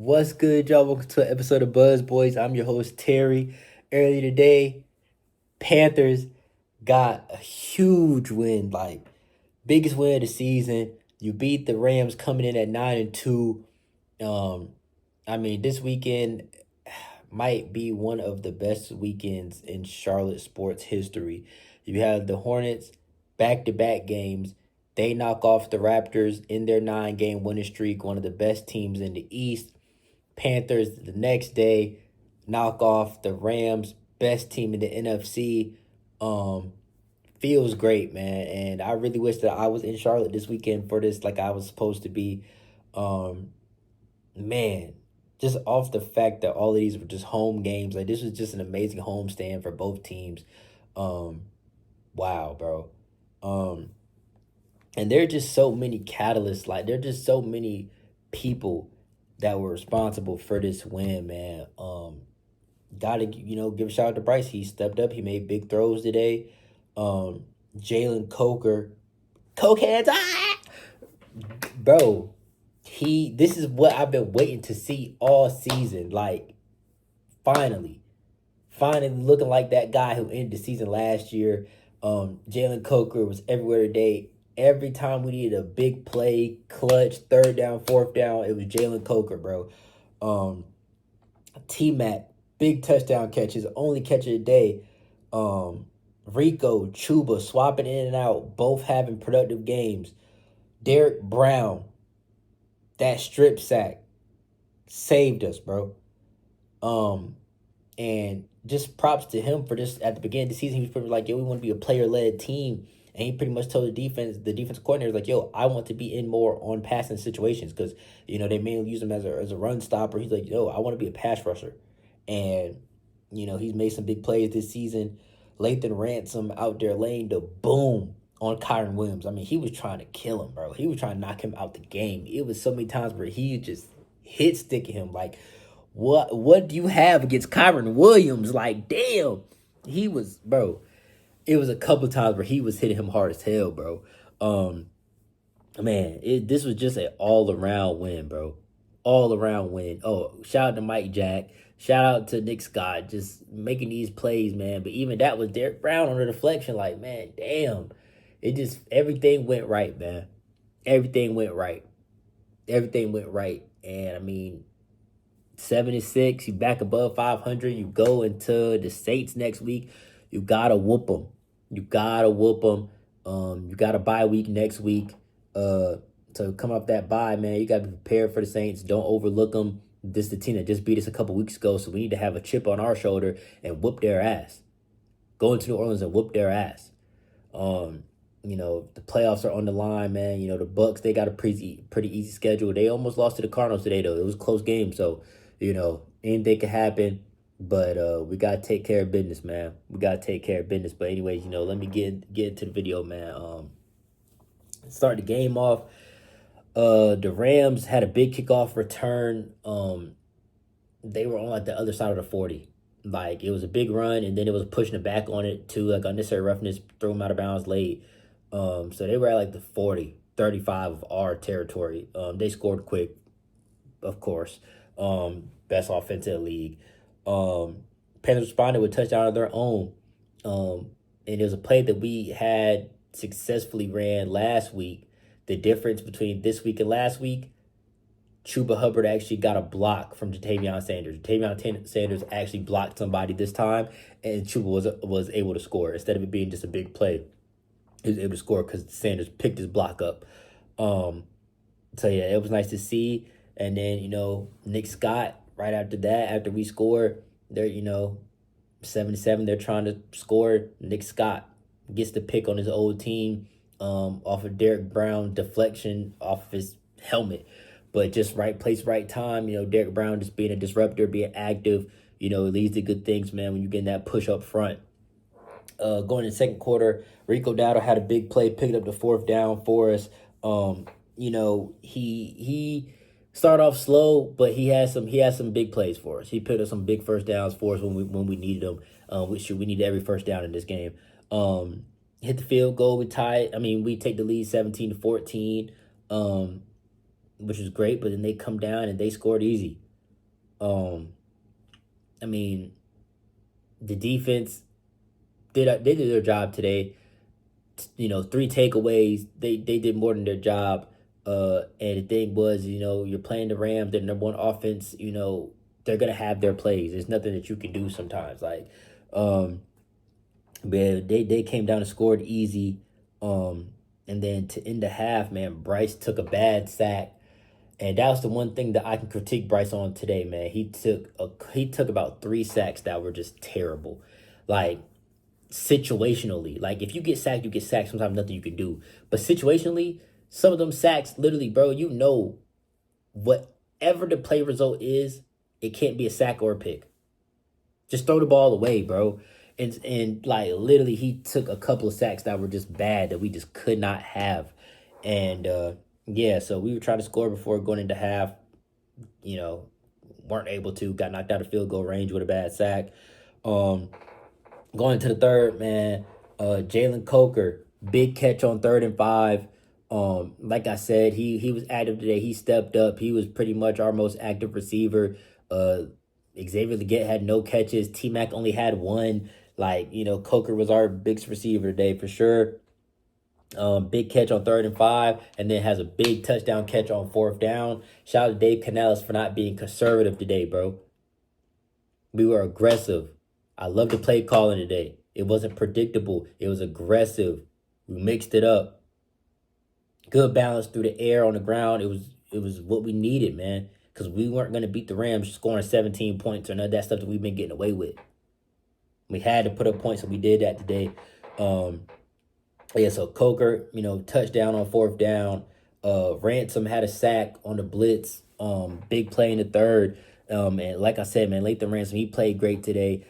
What's good, y'all? Welcome to an episode of Buzz Boys. I'm your host, Terry. Earlier today, Panthers got a huge win, like biggest win of the season. You beat the Rams coming in at 9-2. Um, this weekend might be one of the best weekends in Charlotte sports history. You have the Hornets back-to-back games. They knock off the Raptors in their 9-game winning streak, one of the best teams in the East. Panthers the next day knock off the Rams, best team in the NFC. Um, Feels great, man, and I really wish that I was in Charlotte this weekend for this, like I was supposed to be. Um, Man, just off the fact that all of these were just home games, like this was just an amazing homestand for both teams. Um, wow, bro. Um, and there are just so many catalysts, like there are just so many people that were responsible for this win, man. Gotta give a shout out to Bryce. He stepped up. He made big throws today. Jalen Coker, coke hands, bro. This is what I've been waiting to see all season. Like, finally, finally looking like that guy who ended the season last year. Jalen Coker was everywhere today. Every time we needed a big play, clutch, third down, fourth down, it was Jalen Coker, bro. Um, T Mac, big touchdown catches, only catch of the day. Rico, Chuba swapping in and out, both having productive games. Derek Brown, that strip sack saved us, bro. And just props to him for just at the beginning of the season, he was pretty much like, yo, we want to be a player led team. And he pretty much told the defense coordinator, like, yo, I want to be in more on passing situations because, they mainly use him as a run stopper. He's like, yo, I want to be a pass rusher. And, he's made some big plays this season. Lathan Ransom out there laying the boom on Kyron Williams. I mean, he was trying to kill him, bro. He was trying to knock him out the game. It was so many times where he just hit sticking him. Like, what do you have against Kyron Williams? Like, damn. He was, bro. It was a couple of times where he was hitting him hard as hell, bro. This was just an all around win, bro. All around win. Oh, shout out to Mike Jack. Shout out to Nick Scott, just making these plays, man. But even that was Derek Brown on the deflection. Like, man, damn. It just, everything went right, man. Everything went right. Everything went right. And 7-6, you back above 500. You go into the Saints next week. You gotta whoop them. You gotta whoop them. You got a bye week next week. So come up that bye, man. You gotta be prepared for the Saints. Don't overlook them. This is the team that just beat us a couple weeks ago, so we need to have a chip on our shoulder and whoop their ass. Go into New Orleans and whoop their ass. The playoffs are on the line, man. The Bucks, they got a pretty easy schedule. They almost lost to the Cardinals today, though. It was a close game, so anything could happen. But we gotta take care of business, man. We gotta take care of business. But anyways, let me get into the video, man. Start the game off. The Rams had a big kickoff return. They were on like the other side of the 40. Like, it was a big run, and then it was pushing it back on it to like unnecessary roughness, threw them out of bounds late. So they were at like the 40, 35 of our territory. They scored quick, of course. Best offense in the league. Panthers responded with a touchdown of their own. And it was a play that we had successfully ran last week. The difference between this week and last week, Chuba Hubbard actually got a block from Jatavion Sanders. Jatavion Sanders actually blocked somebody this time, and Chuba was able to score. Instead of it being just a big play, he was able to score because Sanders picked his block up. So yeah, it was nice to see. And then, Nick Scott, right after that, after we scored, they're, 7-7, they're trying to score. Nick Scott gets the pick on his old team, off of Derek Brown deflection off of his helmet. But just right place, right time. Derek Brown just being a disruptor, being active, it leads to good things, man, when you get that push up front. Going in the second quarter, Rico Dowdle had a big play, picking up the fourth down for us. He started off slow, but he has some big plays for us. He picked up some big first downs for us when we needed them. We needed every first down in this game. Hit the field goal, we tied. We take the lead 17-14. Which is great, but then they come down and they scored easy. Um, I mean, the defense they did their job today. Three takeaways. They did more than their job. And the thing was, you're playing the Rams, their number one offense. They're gonna have their plays. There's nothing that you can do sometimes. Um, man, they came down and scored easy. And then to end the half, man, Bryce took a bad sack. And that was the one thing that I can critique Bryce on today, man. He took about three sacks that were just terrible. Like situationally. Like if you get sacked, you get sacked. Sometimes nothing you can do. But situationally, some of them sacks, literally, bro, whatever the play result is, it can't be a sack or a pick. Just throw the ball away, bro. And like literally he took a couple of sacks that were just bad that we just could not have. And yeah, so we were trying to score before going into half, you know, weren't able to, got knocked out of field goal range with a bad sack. Um, Going to the third, man, Jalen Coker, big catch on 3rd and 5. Like I said, he was active today. He stepped up. He was pretty much our most active receiver. Xavier Leggett had no catches. T Mac only had one. Like, Coker was our biggest receiver today for sure. Big catch on 3rd and 5, and then has a big touchdown catch on 4th down. Shout out to Dave Canales for not being conservative today, bro. We were aggressive. I love the play calling today. It wasn't predictable. It was aggressive. We mixed it up. Good balance through the air, on the ground. It was what we needed, man. Because we weren't going to beat the Rams scoring 17 points or none of that stuff that we've been getting away with. We had to put up points, and we did that today. Yeah, so Coker, touchdown on 4th down. Ransom had a sack on the blitz. Big play in the third. And like I said, man, Lathan Ransom, he played great today.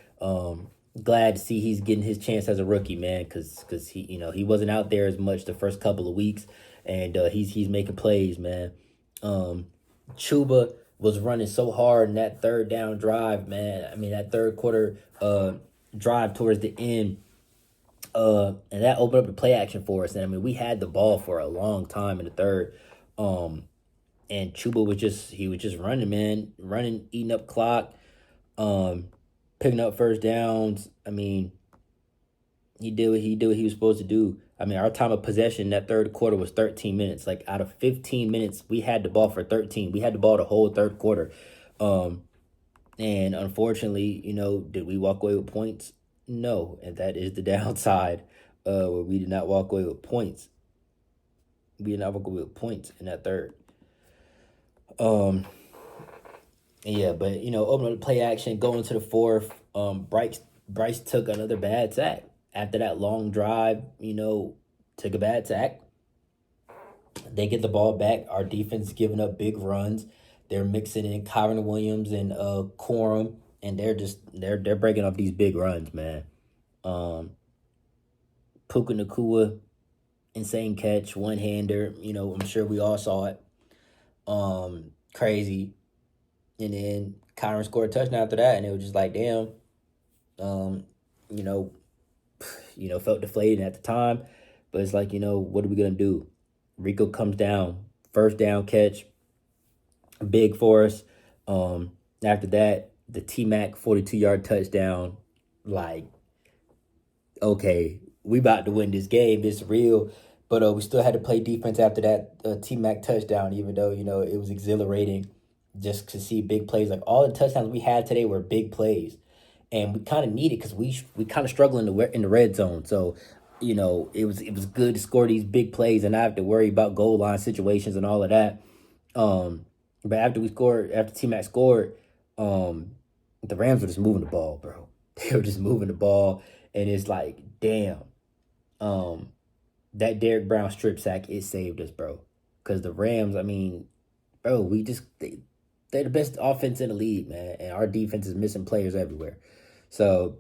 Glad to see he's getting his chance as a rookie, man, because he wasn't out there as much the first couple of weeks, and he's making plays, man. Chuba was running so hard in that 3rd down drive, man. I mean, that third quarter drive towards the end. And that opened up the play action for us. And I mean, we had the ball for a long time in the third. And Chuba was just running, man, eating up clock, picking up first downs. I mean, he did what he was supposed to do. I mean, our time of possession that third quarter was 13 minutes. Like out of 15 minutes, we had the ball for 13. We had the ball the whole third quarter. And unfortunately, did we walk away with points? No, and that is the downside. Where we did not walk away with points. We did not walk away with points in that third. Yeah, but open up the play action, going to the fourth. Bryce took another bad sack after that long drive. Took a bad sack. They get the ball back. Our defense is giving up big runs. They're mixing in Kyron Williams and Corum, and they're breaking up these big runs, man. Puka Nacua, insane catch, one-hander. I'm sure we all saw it. Crazy. And then Kyron scored a touchdown after that, and it was just like, damn. Felt deflated at the time, but it's like, what are we gonna do? Rico comes down, 1st down catch, big for us. After that, the T-Mac 42-yard touchdown. Like, okay, we about to win this game. It's real. But we still had to play defense after that T-Mac touchdown, even though, it was exhilarating just to see big plays. Like, all the touchdowns we had today were big plays. And we kind of need it because we kind of struggle in the red zone. So, it was good to score these big plays and not have to worry about goal line situations and all of that. But after T-Mac scored, the Rams were just moving the ball, bro. They were just moving the ball, and it's like, damn. That Derrick Brown strip sack, it saved us, bro. Because the Rams, I mean, bro, they're the best offense in the league, man, and our defense is missing players everywhere. So,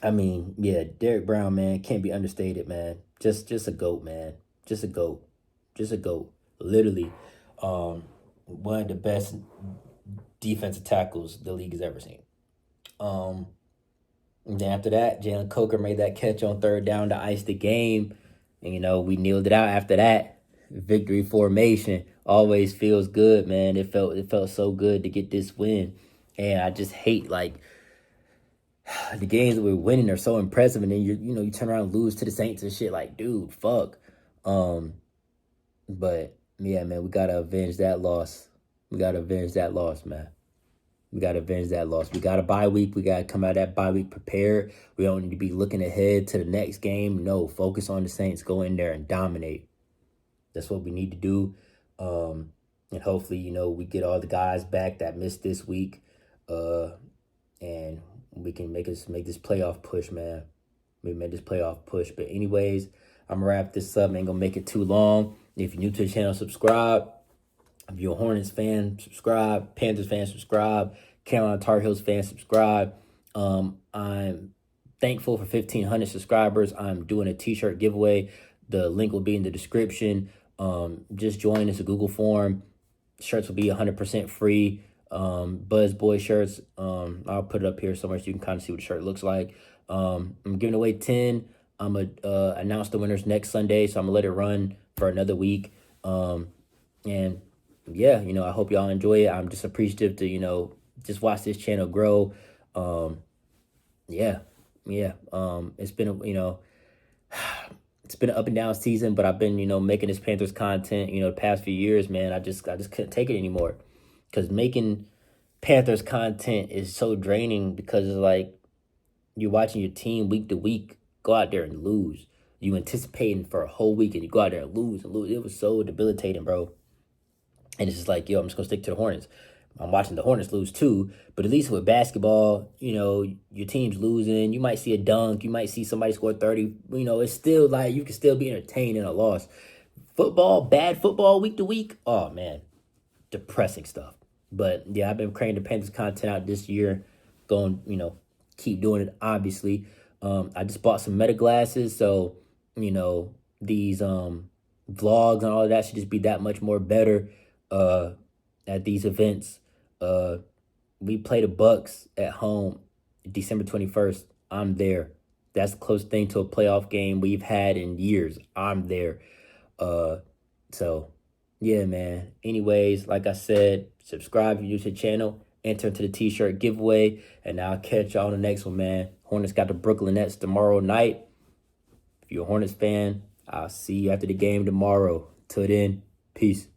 I mean, yeah, Derrick Brown, man, can't be understated, man. Just a GOAT, man. Just a GOAT. Just a GOAT. Literally, one of the best defensive tackles the league has ever seen. And then after that, Jalen Coker made that catch on 3rd down to ice the game. And, we kneeled it out after that. Victory formation. always feels good, man. It felt so good to get this win. And I just hate like the games that we're winning are so impressive, and then you turn around and lose to the Saints and shit. Like, dude, fuck. Um, but yeah, man, we gotta avenge that loss. We gotta avenge that loss, man. We gotta avenge that loss. We got a bye week. We gotta come out of that bye week prepared. We don't need to be looking ahead to the next game. No, focus on the Saints. Go in there and dominate. That's what we need to do. And hopefully, we get all the guys back that missed this week. And we can make this playoff push, man. We made this playoff push. But anyways, I'm gonna wrap this up. Ain't gonna make it too long. If you're new to the channel, subscribe. If you're a Hornets fan, subscribe. Panthers fan, subscribe. Carolina Tar Heels fan, subscribe. I'm thankful for 1,500 subscribers. I'm doing a t-shirt giveaway. The link will be in the description. Just join. It's a Google form. Shirts will be 100% free. Buzz Boy shirts. I'll put it up here somewhere so you can kind of see what the shirt looks like. I'm giving away 10. I'm going to announce the winners next Sunday, so I'm going to let it run for another week. And yeah, I hope y'all enjoy it. I'm just appreciative to, just watch this channel grow. Yeah. It's been, it's been an up and down season, but I've been, making this Panthers content, the past few years, man. I just couldn't take it anymore, because making Panthers content is so draining, because it's like you're watching your team week to week go out there and lose. You anticipating for a whole week and you go out there and lose and lose. It was so debilitating, bro. And it's just like, yo, I'm just gonna stick to the Hornets. I'm watching the Hornets lose too, but at least with basketball, your team's losing. You might see a dunk. You might see somebody score 30. It's still like you can still be entertained in a loss. Football, bad football week to week. Oh, man, depressing stuff. But, yeah, I've been creating the Panthers content out this year. Going, keep doing it, obviously. I just bought some Meta glasses, so, these vlogs and all of that should just be that much more better at these events. We play the Bucks at home December 21st. I'm there. That's the closest thing to a playoff game we've had in years. I'm there. So yeah, man. Anyways, like I said, subscribe if you're new to the channel, enter into the t-shirt giveaway, and I'll catch y'all on the next one, man. Hornets got the Brooklyn Nets tomorrow night. If you're a Hornets fan, I'll see you after the game tomorrow. Till then, peace.